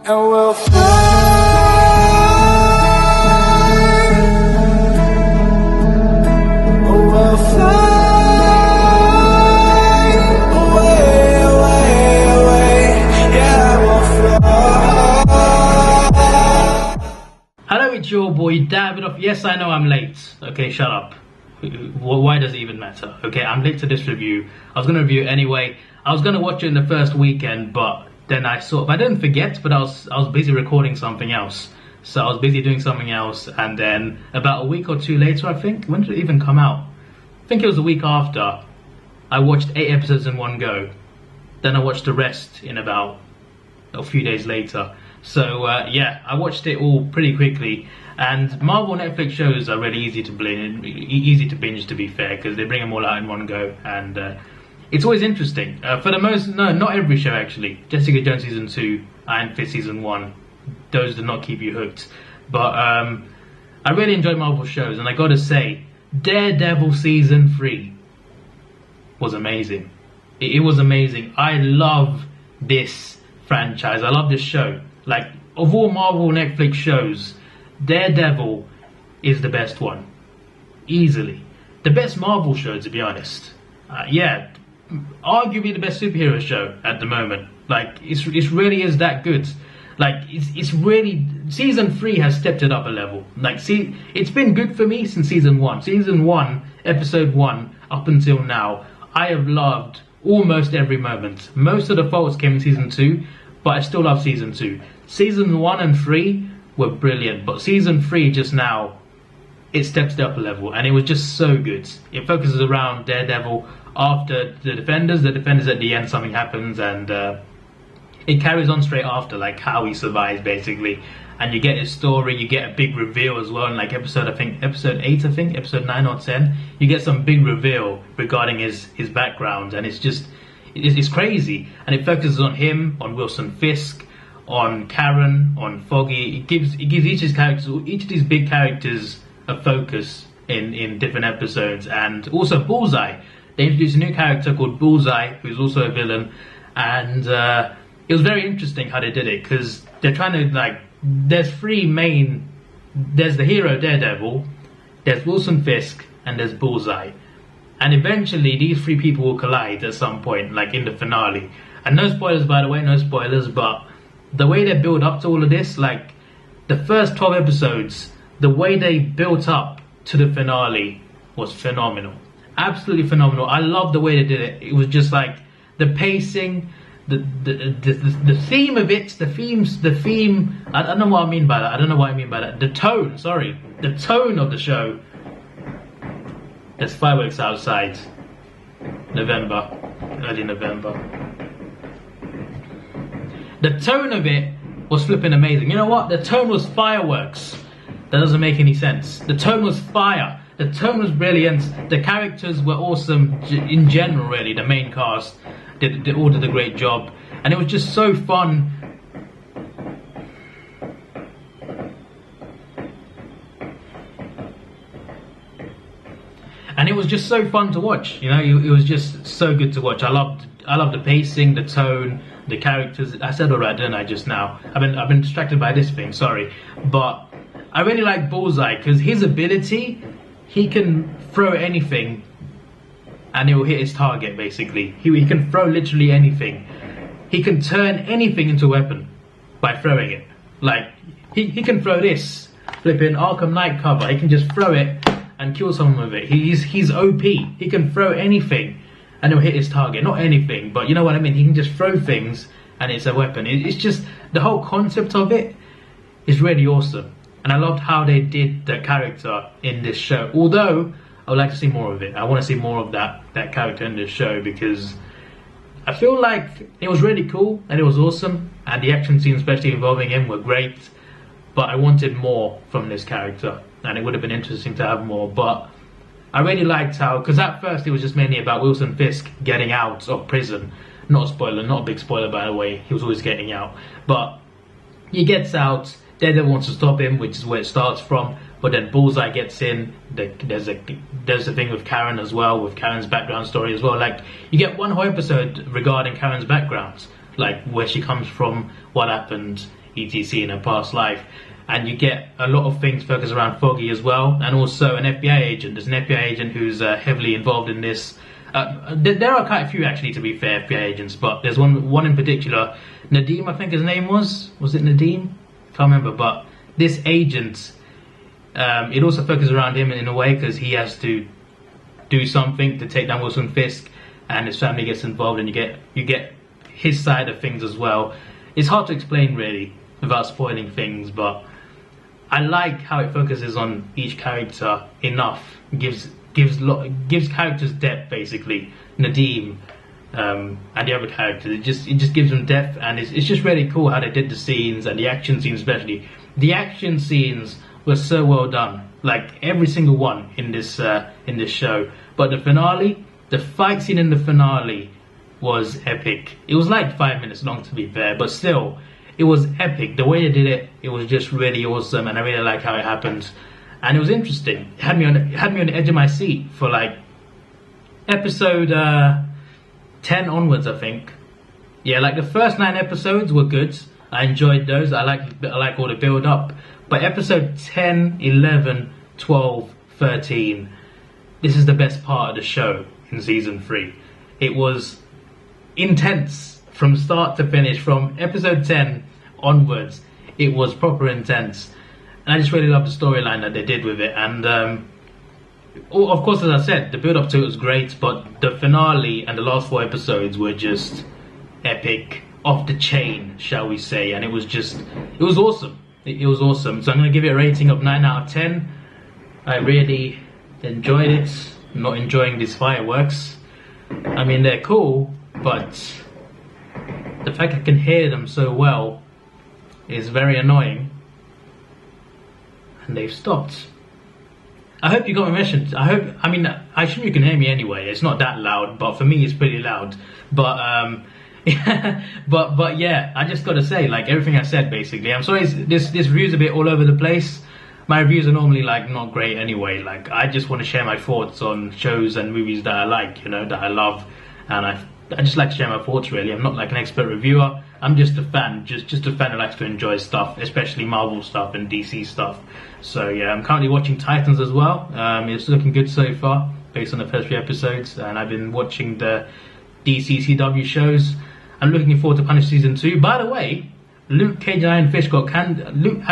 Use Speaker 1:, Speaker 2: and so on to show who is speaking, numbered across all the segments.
Speaker 1: And we'll fly away, away, away. Yeah, we'll fly.
Speaker 2: Hello, it's your boy Davidoff. Yes, I know I'm late. Okay, shut up. Why does it even matter? Okay, I'm late to this review. I was going to review it anyway. I was going to watch it in the first weekend, but then I didn't forget, but I was busy recording something else. So I was busy doing something else, and then about a week or two later, I think, when did it even come out? I think it was a week after. I watched 8 episodes in one go. Then I watched the rest in about a few days later. So yeah, I watched it all pretty quickly. And Marvel Netflix shows are really easy to binge, to be fair, because they bring them all out in one go, and it's always interesting. For the most, no, not every show actually. Jessica Jones season 2, Iron Fist season 1, those do not keep you hooked. But I really enjoy Marvel shows, and I gotta say, Daredevil season 3 was amazing. It was amazing. I love this franchise. I love this show. Like, of all Marvel Netflix shows, Daredevil is the best one. Easily. The best Marvel show, to be honest. Yeah, arguably the best superhero show at the moment. Like, it really is that good. Like, it's really, season 3 has stepped it up a level. Like, see, it's been good for me since season 1. Season 1, episode 1, up until now, I have loved almost every moment. Most of the faults came in season 2, but I still love season 2. Season 1 and 3 were brilliant, but season 3 just now, it steps it up a level, and it was just so good. It focuses around Daredevil after the Defenders at the end, something happens, and it carries on straight after, like how he survives basically. And you get his story, you get a big reveal as well in like episode 8, episode 9 or 10. You get some big reveal regarding his background, and it's crazy. And it focuses on him, on Wilson Fisk, on Karen, on Foggy. It gives each of these big characters a focus in different episodes. And also Bullseye. They introduced a new character called Bullseye, who's also a villain, and it was very interesting how they did it, because they're trying to, like, there's the hero Daredevil, there's Wilson Fisk, and there's Bullseye. And eventually these 3 people will collide at some point, like in the finale. And no spoilers, by the way, no spoilers, but the way they build up to all of this, like the first 12 episodes, the way they built up to the finale was phenomenal. Absolutely phenomenal. I love the way they did it. It was just like the pacing, the theme of it, the theme, I don't know what I mean by that. The tone, sorry. The tone of the show. There's fireworks outside. Early November. The tone of it was flipping amazing. You know what? The tone was fireworks. That doesn't make any sense. The tone was fire. The tone was brilliant. The characters were awesome in general, really. The main cast they all did a great job. And it was just so fun. And it was just so fun to watch. You know, it was just so good to watch. I loved the pacing, the tone, the characters. I said all right, didn't I, just now? I've been distracted by this thing, sorry. But I really like Bullseye, because his ability, he can throw anything and it will hit his target, basically. He can throw literally anything. He can turn anything into a weapon by throwing it. Like, he can throw this flipping Arkham Knight cover. He can just throw it and kill someone with it. He's OP. He can throw anything and it'll hit his target. Not anything, but you know what I mean. He can just throw things and it's a weapon. It's just, the whole concept of it is really awesome. And I loved how they did the character in this show. Although, I would like to see more of it. I want to see more of that character in this show, because I feel like it was really cool and it was awesome. And the action scenes, especially involving him, were great. But I wanted more from this character. And it would have been interesting to have more. But I really liked how, because at first it was just mainly about Wilson Fisk getting out of prison. Not a spoiler, not a big spoiler, by the way. He was always getting out. But he gets out. Daredevil wants to stop him, which is where it starts from. But then Bullseye gets in. There's a thing with Karen as well, with Karen's background story as well. Like, you get one whole episode regarding Karen's background, like where she comes from, what happened etc. in a past life. And you get a lot of things focused around Foggy as well, and also an FBI agent. There's an FBI agent who's heavily involved in this. There are quite a few, actually, to be fair, FBI agents, but there's one in particular, Nadeem, I think his name was. Was it Nadeem? Can't remember, but this agent, it also focuses around him in a way, because he has to do something to take down Wilson Fisk, and his family gets involved, and you get his side of things as well. It's hard to explain, really, without spoiling things, but I like how it focuses on each character enough, gives characters depth, basically. Nadeem and the other characters, it just gives them depth, and it's just really cool how they did the scenes, and the action scenes especially. The action scenes were so well done, like every single one in this show. But the finale, the fight scene in the finale was epic. It was like 5 minutes long, to be fair, but still, it was epic. The way they did it, it was just really awesome, and I really like how it happened. And it was interesting. It had me on the edge of my seat for like episode 10 onwards, I think. Yeah, like the first 9 episodes were good. I enjoyed those. I like all the build up. But episode 10, 11, 12, 13, this is the best part of the show in season 3. It was intense from start to finish. From episode 10 onwards, it was proper intense. And I just really love the storyline that they did with it. And of course, as I said, the build up to it was great, but the finale and the last 4 episodes were just epic, off the chain, shall we say. And it was awesome. It was awesome. So I'm going to give it a rating of 9 out of 10. I really enjoyed it. I'm not enjoying these fireworks. I mean, they're cool, but the fact I can hear them so well is very annoying. And they've stopped. I hope you got my message. I assume you can hear me anyway. It's not that loud, but for me it's pretty loud. But but yeah, I just gotta say, like everything I said, basically. I'm sorry this review's a bit all over the place. My reviews are normally like not great anyway. Like I just want to share my thoughts on shows and movies that I like, that I love, and I just like to share my thoughts, really. I'm not like an expert reviewer. I'm just a fan, just a fan who likes to enjoy stuff, especially Marvel stuff and DC stuff. So yeah, I'm currently watching Titans as well. It's looking good so far, based on the first 3 episodes, and I've been watching the DC CW shows. I'm looking forward to Punisher season 2. By the way, Luke Cage and Iron Fist got Luke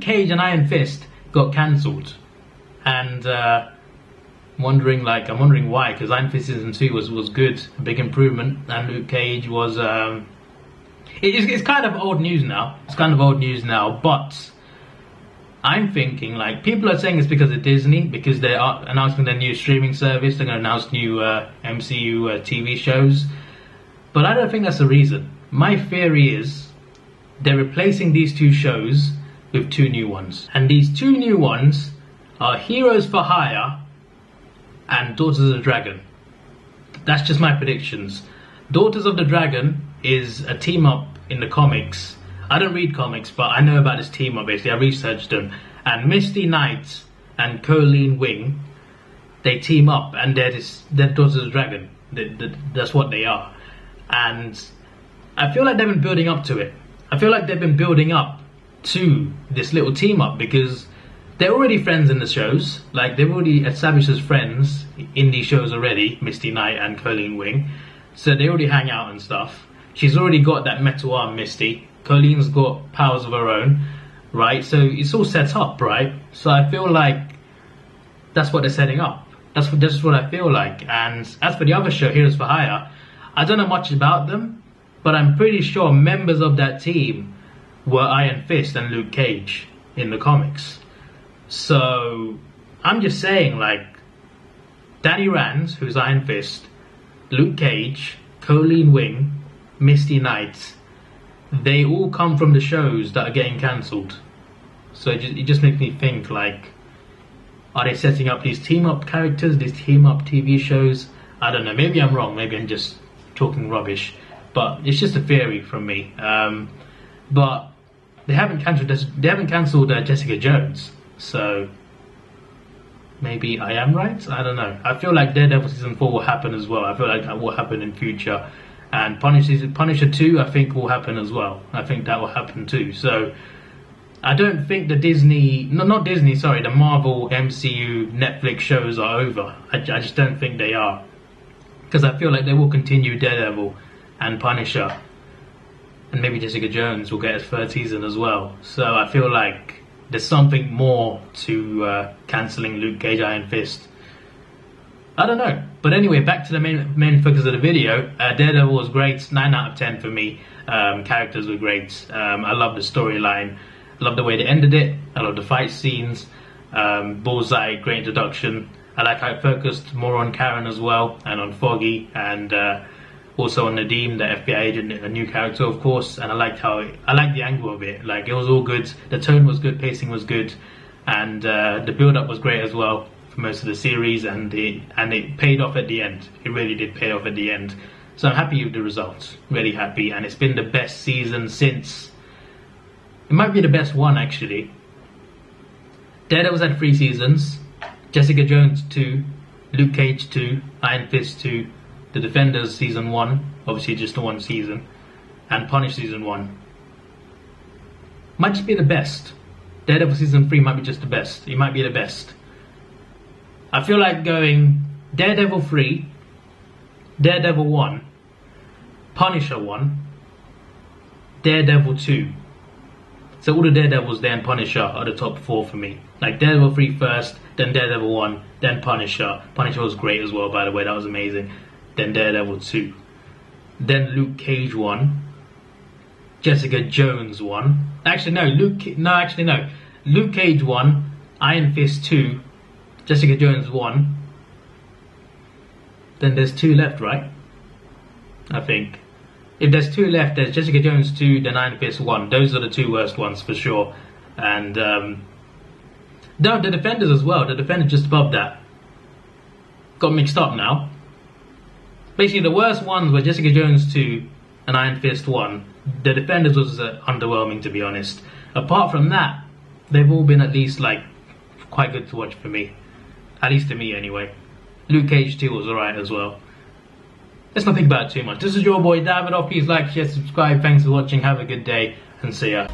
Speaker 2: Cage and Iron Fist got cancelled, and I'm wondering why, because Iron Fist season 2 was good, a big improvement, and Luke Cage was it's kind of old news now. But I'm thinking, like, people are saying it's because of Disney, because they are announcing their new streaming service. They're going to announce new MCU TV shows, but I don't think that's the reason. My theory is they're replacing these 2 shows with 2 new ones, and these 2 new ones are Heroes for Hire and Daughters of the Dragon. That's just my predictions. Daughters of the Dragon is a team up in the comics. I don't read comics, but I know about this team up, basically. I researched them. And Misty Knight and Colleen Wing, they team up, and they're Daughters of the Dragon. That's what they are. And I feel like they've been building up to it. I feel like they've been building up to this little team up, because they're already friends in the shows. Like, they've already established as friends in these shows already, Misty Knight and Colleen Wing. So they already hang out and stuff. She's already got that metal arm, Misty. Colleen's got powers of her own, right? So it's all set up, right? So I feel like that's what they're setting up. That's what I feel like. And as for the other show, Heroes for Hire, I don't know much about them, but I'm pretty sure members of that team were Iron Fist and Luke Cage in the comics. So I'm just saying, like, Danny Rand, who's Iron Fist, Luke Cage, Colleen Wing, Misty Knight, they all come from the shows that are getting cancelled. So it just makes me think, like, are they setting up these team up characters, these team up TV shows? I don't know, maybe I'm wrong, maybe I'm just talking rubbish, but it's just a theory from me. But they haven't cancelled Jessica Jones, so maybe I am right. I don't know. I feel like Daredevil season 4 will happen as well. I feel like that will happen in future, And Punisher 2 I think will happen as well. I think that will happen too. So I don't think the the Marvel MCU Netflix shows are over. I just don't think they are. Because I feel like they will continue Daredevil and Punisher. And maybe Jessica Jones will get his third season as well. So I feel like there's something more to cancelling Luke Cage, Iron Fist. I don't know. But anyway, back to the main focus of the video. Daredevil was great. 9 out of 10 for me. Characters were great. I love the storyline. I love the way they ended it. I love the fight scenes. Bullseye, great introduction. I like how it focused more on Karen as well, and on Foggy, and also on Nadeem, the FBI agent, a new character of course. And I liked the angle of it. Like, it was all good. The tone was good, pacing was good, and the build-up was great as well for most of the series, and it paid off at the end. It really did pay off at the end. So I'm happy with the results, really happy, and it's been the best season since. It might be the best one actually. Daredevil's had 3 seasons. Jessica Jones 2, Luke Cage 2, Iron Fist 2, The Defenders season 1, obviously just the 1 season, and Punish season 1. Might just be the best. Daredevil season 3 might be just the best. It might be the best. I feel like going Daredevil 3, Daredevil 1, Punisher 1, Daredevil 2. So all the Daredevils, then Punisher are the top 4 for me. Like Daredevil 3 first, then Daredevil 1, then Punisher. Punisher was great as well, by the way, that was amazing. Then Daredevil 2. Then Luke Cage 1. Jessica Jones 1. Actually no, Luke Cage 1, Iron Fist 2, Jessica Jones 1. Then there's 2 left, right? I think. If there's 2 left, there's Jessica Jones 2, then Iron Fist 1. Those are the 2 worst ones for sure. And no, the Defenders as well. The Defenders just above that. Got mixed up now. Basically, the worst ones were Jessica Jones 2 and Iron Fist 1. The Defenders was underwhelming, to be honest. Apart from that, they've all been at least like quite good to watch for me. At least to me, anyway. Luke Cage 2 was alright as well. Let's not think about it too much. This is your boy Davidoff. Please like, share, subscribe. Thanks for watching. Have a good day and see ya.